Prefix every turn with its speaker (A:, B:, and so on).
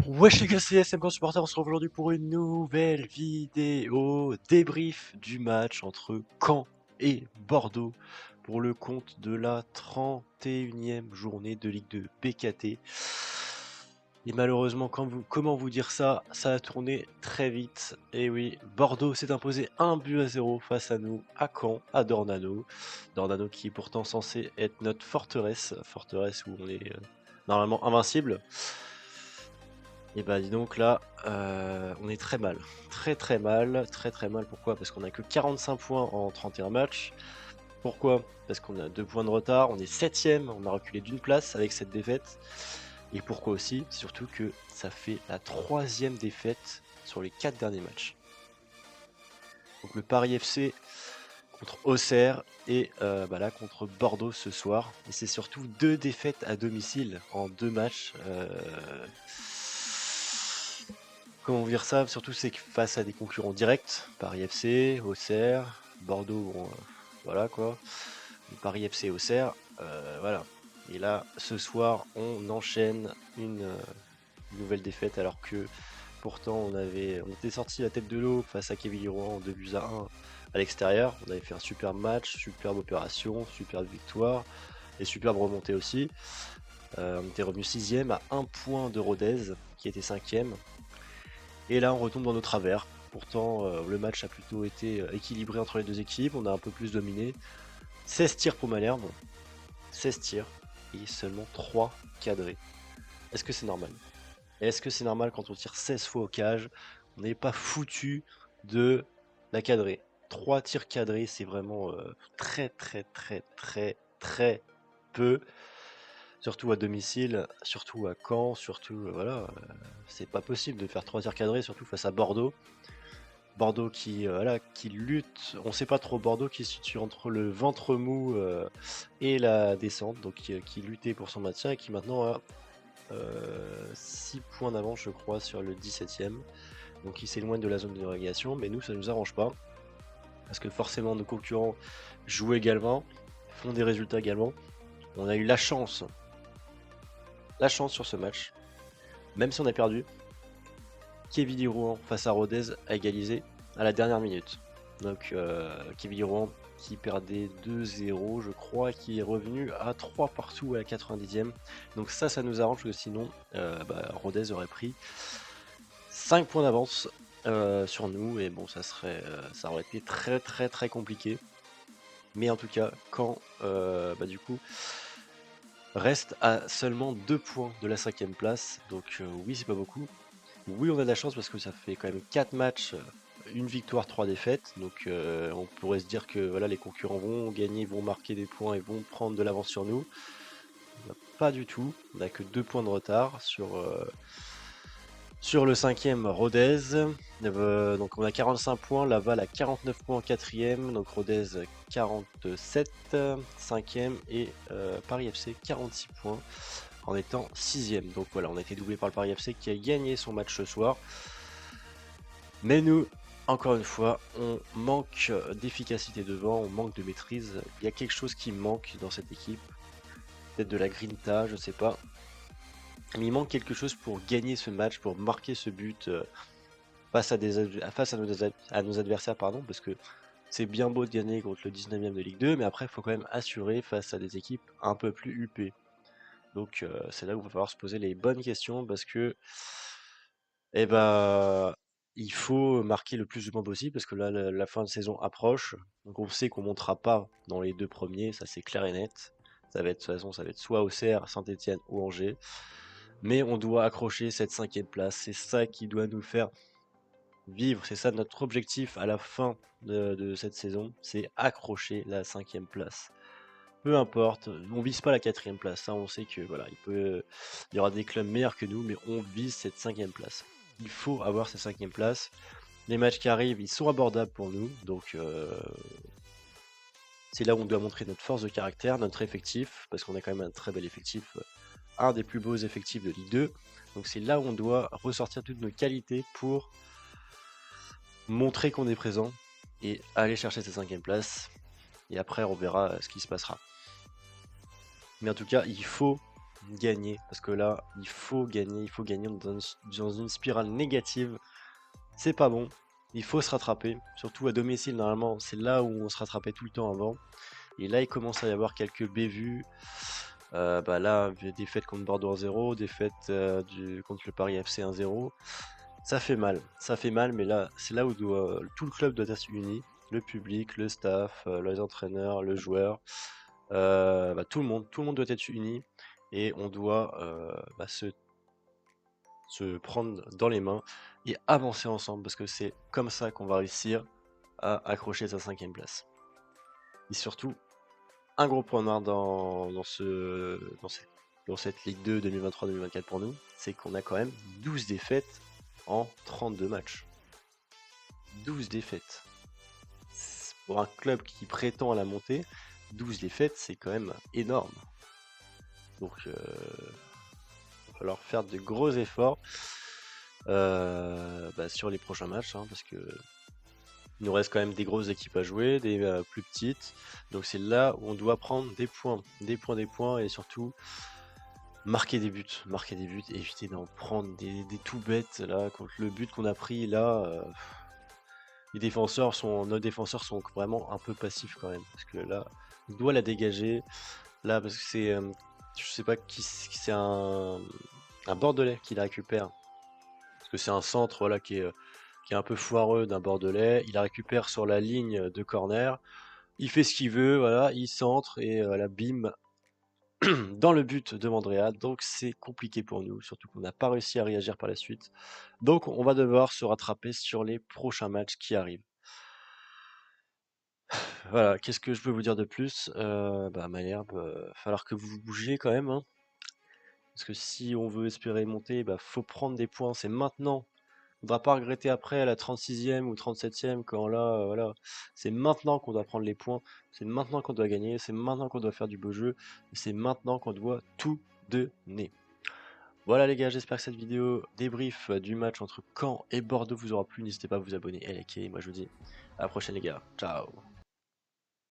A: Wesh les gars, c'est SMK Supporter, on se retrouve aujourd'hui pour une nouvelle vidéo débrief du match entre Caen et Bordeaux pour le compte de la 31e journée de Ligue 2 BKT. Et malheureusement, comment vous dire ça, ça a tourné très vite. Et oui, Bordeaux s'est imposé 1 but à 0 face à nous, à Caen, à Dornano. Dornano qui est pourtant censé être notre forteresse où on est normalement invincible. Et bah dis donc là, on est très mal. Très mal. Pourquoi? Parce qu'on a que 45 points en 31 matchs. Pourquoi? Parce qu'on a 2 points de retard, on est 7ème, on a reculé d'une place avec cette défaite. Et pourquoi aussi? Surtout que ça fait la 3e défaite sur les 4 derniers matchs. Donc le Paris FC contre Auxerre et là contre Bordeaux ce soir. Et c'est surtout 2 défaites à domicile en 2 matchs. Comment vous dire ça? Surtout c'est que face à des concurrents directs, Paris FC, Auxerre, Bordeaux, bon, voilà quoi. Paris FC, Auxerre, voilà. Et là, ce soir, on enchaîne une nouvelle défaite alors que pourtant on était sorti la tête de l'eau face à Quevilly-Rouen en 2 buts à 1 à l'extérieur. On avait fait un superbe match, superbe opération, superbe victoire et superbe remontée aussi. On était revenu 6ème à 1 point de Rodez qui était 5ème. Et là, on retombe dans nos travers. Pourtant, le match a plutôt été équilibré entre les deux équipes. On a un peu plus dominé. 16 tirs pour Malherbe. 16 tirs. Et seulement 3 cadrés. Est-ce que c'est normal? Est-ce que c'est normal quand on tire 16 fois au cage? On n'est pas foutu de la cadrer. 3 tirs cadrés, c'est vraiment très peu. Surtout à domicile, surtout à Caen, surtout voilà, c'est pas possible de faire 3 tirs cadrés, surtout face à Bordeaux. Bordeaux qui, voilà, qui lutte, on sait pas trop, Bordeaux qui se situe entre le ventre mou et la descente, donc qui luttait pour son maintien et qui maintenant a 6 points d'avance je crois sur le 17ème, donc il s'éloigne de la zone de relégation, mais nous ça nous arrange pas, parce que forcément nos concurrents jouent également, font des résultats également. On a eu la chance sur ce match, même si on a perdu, Quevilly-Rouen face à Rodez a égalisé à la dernière minute. Donc Quevilly-Rouen qui perdait 2-0 je crois, qui est revenu à 3 partout à la 90e. Donc ça nous arrange, parce que sinon Rodez aurait pris 5 points d'avance sur nous, et bon ça aurait été très compliqué. Mais en tout cas, quand du coup reste à seulement 2 points de la 5ème place, donc oui c'est pas beaucoup. Oui, on a de la chance parce que ça fait quand même 4 matchs, une victoire, 3 défaites. Donc on pourrait se dire que voilà, les concurrents vont gagner, vont marquer des points et vont prendre de l'avance sur nous. Pas du tout, on n'a que 2 points de retard sur le 5ème Rodez. Donc on a 45 points, Laval a 49 points en 4ème, donc Rodez 47, 5ème, et Paris FC 46 points en étant 6ème. Donc voilà, on a été doublé par le Paris FC qui a gagné son match ce soir. Mais nous, encore une fois, on manque d'efficacité devant, on manque de maîtrise. Il y a quelque chose qui manque dans cette équipe. Peut-être de la grinta, je sais pas. Mais il manque quelque chose pour gagner ce match, pour marquer ce but face à nos adversaires, pardon, parce que c'est bien beau de gagner contre le 19ème de Ligue 2, mais après il faut quand même assurer face à des équipes un peu plus huppées. Donc c'est là où il va falloir se poser les bonnes questions, parce que eh ben, il faut marquer le plus de points possible, parce que là, la fin de saison approche. Donc on sait qu'on ne montera pas dans les 2 premiers, ça c'est clair et net. Ça va être, de toute façon, ça va être soit Auxerre, Saint-Etienne ou Angers. Mais on doit accrocher cette 5ème place. C'est ça qui doit nous faire vivre. C'est ça notre objectif à la fin de cette saison. C'est accrocher la 5ème place. Peu importe, on vise pas la 4ème place. Ça, on sait que voilà, il y aura des clubs meilleurs que nous, mais on vise cette 5ème place. Il faut avoir cette 5ème place. Les matchs qui arrivent, ils sont abordables pour nous, donc c'est là où on doit montrer notre force de caractère, notre effectif, parce qu'on a quand même un très bel effectif, un des plus beaux effectifs de Ligue 2. Donc c'est là où on doit ressortir toutes nos qualités pour montrer qu'on est présent et aller chercher cette 5ème place. Et après, on verra ce qui se passera. Mais en tout cas, il faut gagner, parce que là, il faut gagner, on est dans une spirale négative, c'est pas bon, il faut se rattraper, surtout à domicile, normalement, c'est là où on se rattrapait tout le temps avant, et là, il commence à y avoir quelques bévues, bah là, défaite contre Bordeaux 1-0, défaite contre le Paris FC 1-0, ça fait mal, mais là, c'est là où tout le club doit être uni, le public, le staff, les entraîneurs, le joueur, bah, tout le monde doit être uni et on doit bah, se prendre dans les mains et avancer ensemble parce que c'est comme ça qu'on va réussir à accrocher sa 5e place. Et surtout, un gros point noir dans cette Ligue 2 2023-2024 pour nous, c'est qu'on a quand même 12 défaites en 32 matchs. 12 défaites. Pour un club qui prétend à la montée, 12 défaites, c'est quand même énorme. Donc, il va falloir faire de gros efforts bah, sur les prochains matchs, hein, parce que il nous reste quand même des grosses équipes à jouer, des plus petites. Donc c'est là où on doit prendre des points, et surtout marquer des buts, éviter d'en prendre des tout bêtes là. Contre le but qu'on a pris là, nos défenseurs sont vraiment un peu passifs quand même, parce que là, on doit la dégager. Là, parce que c'est, je sais pas qui, c'est un Bordelais qui la récupère, parce que c'est un centre voilà qui est un peu foireux d'un Bordelais. Il la récupère sur la ligne de corner. Il fait ce qu'il veut, voilà, il centre et la bim dans le but de Mandrea. Donc c'est compliqué pour nous, surtout qu'on n'a pas réussi à réagir par la suite. Donc on va devoir se rattraper sur les prochains matchs qui arrivent. Voilà, qu'est-ce que je peux vous dire de plus? Bah Malherbe, falloir que vous vous bougiez quand même, hein. Parce que si on veut espérer monter, bah faut prendre des points, c'est maintenant. Faudra pas regretter après à la 36e ou 37e quand là, voilà. C'est maintenant qu'on doit prendre les points, c'est maintenant qu'on doit gagner, c'est maintenant qu'on doit faire du beau jeu, et c'est maintenant qu'on doit tout donner. Voilà les gars, j'espère que cette vidéo débrief du match entre Caen et Bordeaux vous aura plu. N'hésitez pas à vous abonner et liker. Moi je vous dis à la prochaine les gars. Ciao.